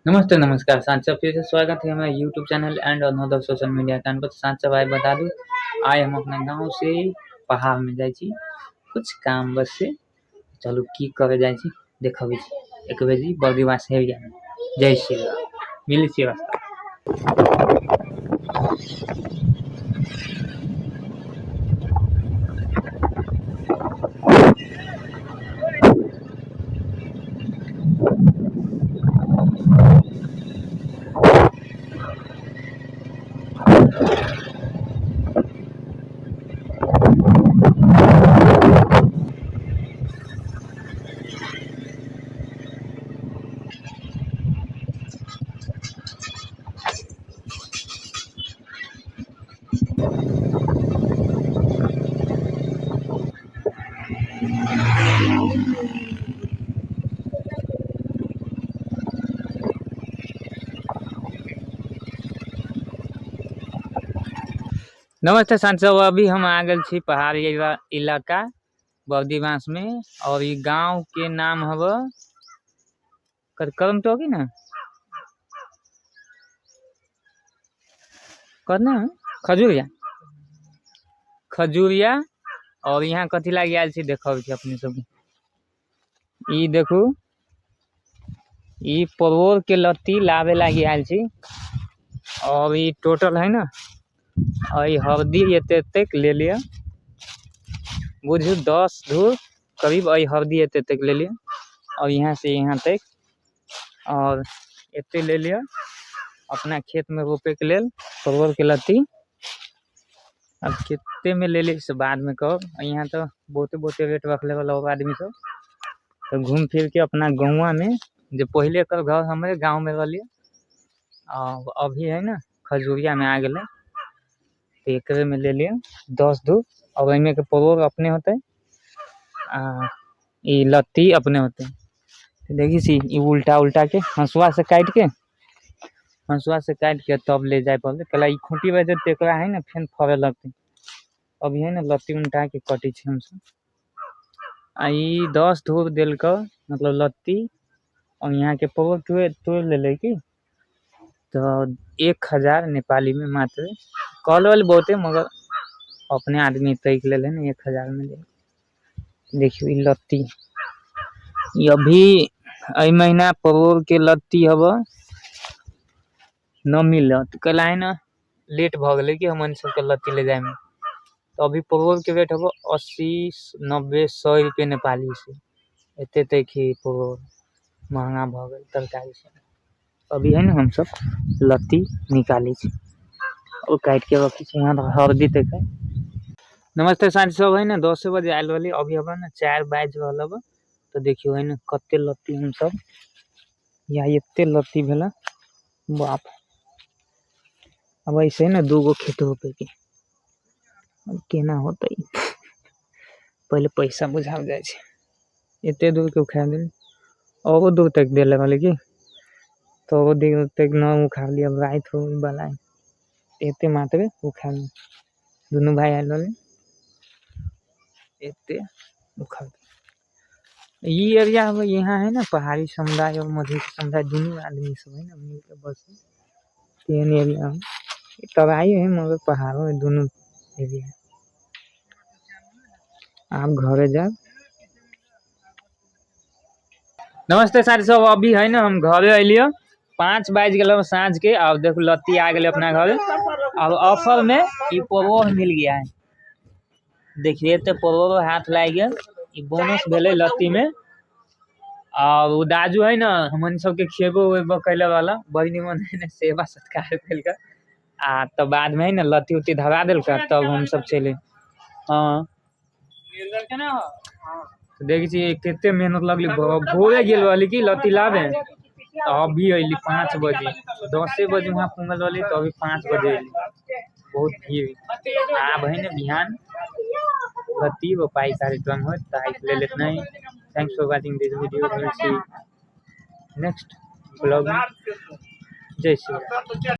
नमस्ते नमस्कार सांचा फिर से स्वागत है हमारे YouTube channel and another social media account पर। सांचा भाई बता दूँ आए हम अपना गांव से पहाड़ में जाए छी कुछ काम बस से चलू की करे जाए छी देखबे छी एक बेजी बगीवास है जय श्री राम मिली छी रास्ता। नमस्ते सांचा अभी हम आ गए छी पहाड़ी इलाका बौद्धीवास में और ये गांव के नाम हव करम तो होगी ना करना खजूरिया खजूरिया। और यहाँ कथी लाग आयल छी देखब छी अपने सब ई देखू ई परोर के लत्ती लावे लागी आयल छी और ई टोटल है ना और हल्दी एते ले लिया बुझू 10 धूर करीब हल्दी एते ले लिया और यहाँ से यहाँ तक और एते ले लिया अपना खेत में रोपे के लेल परवल के लत्ती। अब कितने में ले ली से बाद में कहो यहाँ तो बहुते रेट रख ले आदमी सब तो घूम फिर के अपना गाँव में जो पहले कर घर हमारे गांव में रही और अभी है ना खजूरिया में आ गए तो एक में ले लिया 10 धूप और इनमें के परवल अपने होते ये लत्ती अपने होते देखी सी ये उल्टा के हंसुआ से काट के तब ले जाए पहले ये खूंटी बजे तेकरा है ना फिर फरे लगते अभी है ना लत्ती उल्टा के कटी हम सब 10 धूर दिल का मतलब लत्ती और यहाँ के परवल तोड़ ले की तो 1000 नेपाली में मात्र कॉल बहुते मगर अपने आदमी तैक ले ना 1000 में ले देखियो लत्ती अभी अ महीना परवल के लत्ती हब न मिलत कल है ना लेट भ गए कि हमन सबके लत्ती ले जाए में तो अभी परवल के रेट हब 80 90 100 रुपये नेपाली से एते तक ही परवल महंगा भ गए तरकारी से। अभी है ना हम सब लत्ती निकाली और काट के रखी वहाँ हल्दी तक है। नमस्ते सांझ सब है ना 10 बजे आयल वाली अभी हम ना 4 बाज रहा तो देखियो है ना कते लत्ती हम सब यहाँ एते लत्ती भेला बाप। अब ऐसे ना 2 गो खेत रोपे के अब केना होते पहले पैसा बुझा जाए एते दूर के उखाड़ दिल और दूर तक दे लगे की तो वो दूर तक न उखाड़ लिया रात हो वाला एते मात्र उखाड़ दोनों भाई आयल वाले एते उखाड़ ये एरिया हम यहाँ है ना पहाड़ी समुदाय और मधुर समुदाय दोनों आदमी सब है ना मिल के बस तीन एरिया तराई है मगर पहाड़ों में दोनों एरिया आप घरे जा। नमस्ते साथी सब अभी है ना हम घरे अलियो 5 बज गए साँझ के अब देखो लत्ती आ गए अपना घर अब ऑफर में ये परवल मिल गया है देखिए तो परवल हाथ लाग गया ये बोनस भेले लत्ती में और वो दाजू है ना हमन सबके खेबो वेबो कैले वाला बड़ी निमन है सेवा सत्कार कैलका तो बाद में है ना लत्ती उत्ती धरा दिलका तब हम सब चले। हाँ तो देखी छी कितने मेहनत लगली भोरे गेल वाली की लत्ती लावे तो अभी अली 5 बजे 10 बजे वहाँ पुंगल वाली तो अभी 5 बजे अली बहुत भीड़ अब है ना बिहान लत्ती रोपाई कार्यक्रम हो ले लेते नहीं। Thanks for watching this video will see next blog में जय श्री राम।